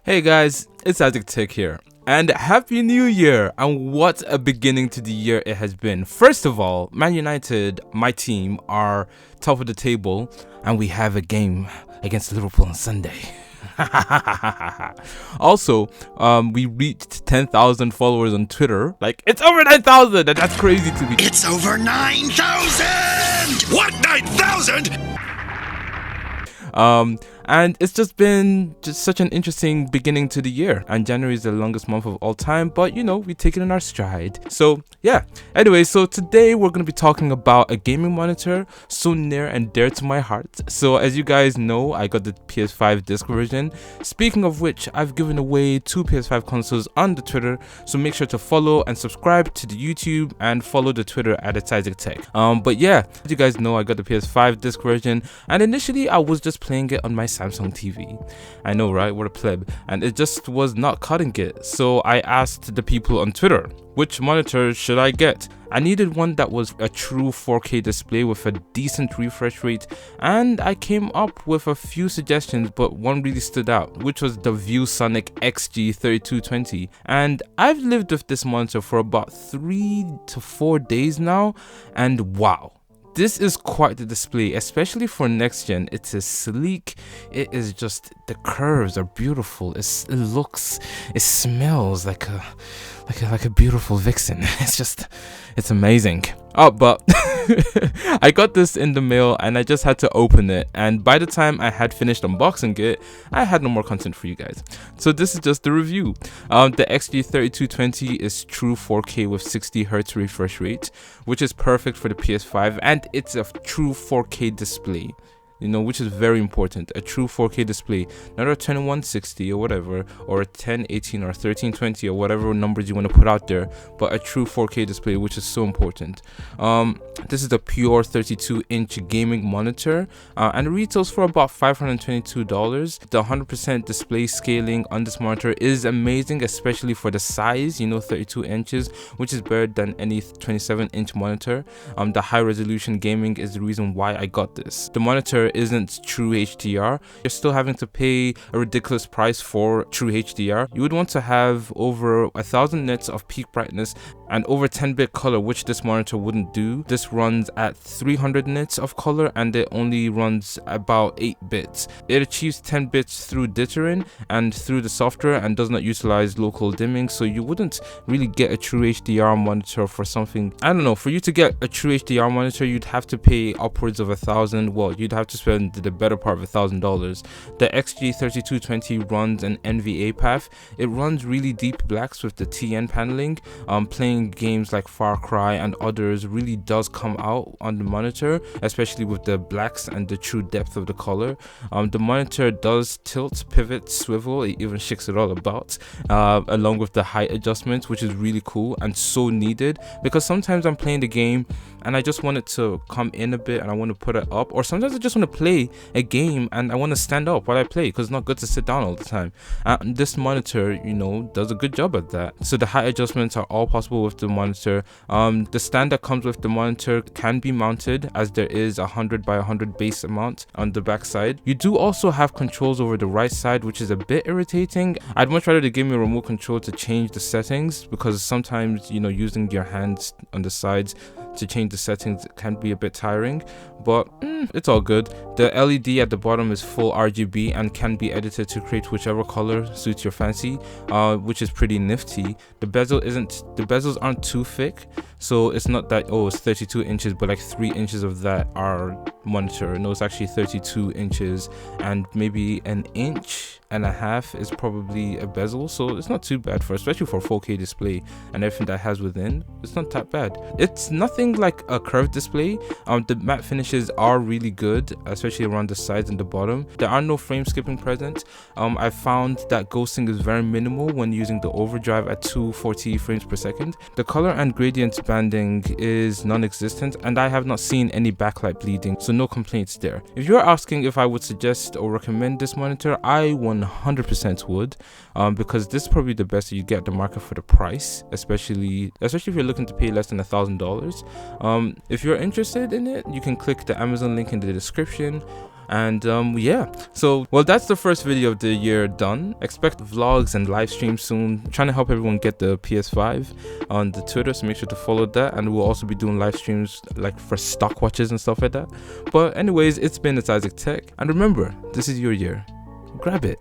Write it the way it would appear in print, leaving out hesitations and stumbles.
Hey guys, it's Itsisaactech here, and Happy New Year! And what a beginning to the year it has been. First of all, Man United, my team, are top of the table, and we have a game against Liverpool on Sunday. Also, we reached 10,000 followers on Twitter. Like, it's over 9,000, and that's crazy to me. It's over 9,000! What, 9,000? And it's just been such an interesting beginning to the year, and January is the longest month of all time, but you know, we take it in our stride. So yeah, anyway, so today we're going to be talking about a gaming monitor so near and dear to my heart. So as you guys know, I got the PS5 disc version. Speaking of which, I've given away 2 PS5 consoles on the Twitter, so make sure to follow and subscribe to the YouTube and follow the Twitter at Itsisaactech. But yeah, as you guys know, I got the PS5 disc version, and initially I was just playing it on my Samsung TV. I know, right? What a pleb. And it just was not cutting it. So I asked the people on Twitter, which monitor should I get? I needed one that was a true 4K display with a decent refresh rate, and I came up with a few suggestions, but one really stood out, which was the ViewSonic XG3220. And I've lived with this monitor for about 3 to 4 days now, and wow. This is quite the display, especially for next gen. It is sleek. It is just, the curves are beautiful. It smells like a beautiful vixen. It's amazing. Oh, but I got this in the mail and I just had to open it, and by the time I had finished unboxing it, I had no more content for you guys. So this is just the review. The XG3220 is true 4K with 60Hz refresh rate, which is perfect for the PS5, and it's a true 4K display. You know, which is very important. A true 4K display, not a 2160 or whatever, or a 1080 or 1320 or whatever numbers you want to put out there, but a true 4K display, which is so important. This is a pure 32-inch gaming monitor, and it retails for about $522. The 100% display scaling on this monitor is amazing, especially for the size, you know, 32 inches, which is better than any 27-inch monitor. The high resolution gaming is the reason why I got this. The monitor isn't true HDR. You're still having to pay a ridiculous price for true HDR. You would want to have over 1,000 nits of peak brightness and over 10-bit color, which this monitor wouldn't do. This runs at 300 nits of color, and it only runs about 8 bits. It achieves 10 bits through dithering and through the software, and does not utilize local dimming, so you wouldn't really get a true HDR monitor for something. I don't know, for you to get a true HDR monitor, you'd have to pay upwards of 1,000. Well, you'd have to spend the better part of $1,000. The XG3220 runs an NVA path. It runs really deep blacks with the TN paneling. Playing games like Far Cry and others really does come out on the monitor, especially with the blacks and the true depth of the color. The monitor does tilt, pivot, swivel. It even shakes it all about, along with the height adjustments, which is really cool and so needed, because sometimes I'm playing the game and I just want it to come in a bit and I want to put it up, or sometimes I just want to play a game and I want to stand up while I play, because it's not good to sit down all the time. And this monitor, you know, does a good job at that. So the height adjustments are all possible with the monitor. The stand that comes with the monitor can be mounted, as there is 100 by 100 base amount on the back side. You do also have controls over the right side, which is a bit irritating. I'd much rather they give me a remote control to change the settings, because sometimes, you know, using your hands on the sides to change the settings can be a bit tiring, but it's all good. The LED at the bottom is full RGB and can be edited to create whichever color suits your fancy, which is pretty nifty. The bezels aren't too thick, so it's not that, oh, it's 32 inches, but like 3 inches of that are monitor. No, it's actually 32 inches, and maybe an inch and a half is probably a bezel, so it's not too bad, for especially for 4K display and everything that has within. It's not that bad. It's nothing like a curved display. The matte finishes are really good, especially around the sides and the bottom. There are no frame skipping present. I found that ghosting is very minimal when using the overdrive at 240 frames per second. The color and gradient banding is non-existent, and I have not seen any backlight bleeding, so no complaints there. If you're asking if I would suggest or recommend this monitor, I 100% 100% would, because this is probably the best that you get the market for the price, especially if you're looking to pay less than $1,000. If you're interested in it, you can click the Amazon link in the description. And yeah, so well, that's the first video of the year done. Expect vlogs and live streams soon. I'm trying to help everyone get the PS5 on the Twitter, so make sure to follow that. And we'll also be doing live streams like for stock watches and stuff like that. But anyways, it's been Itsisaactech, and remember, this is your year. Grab it.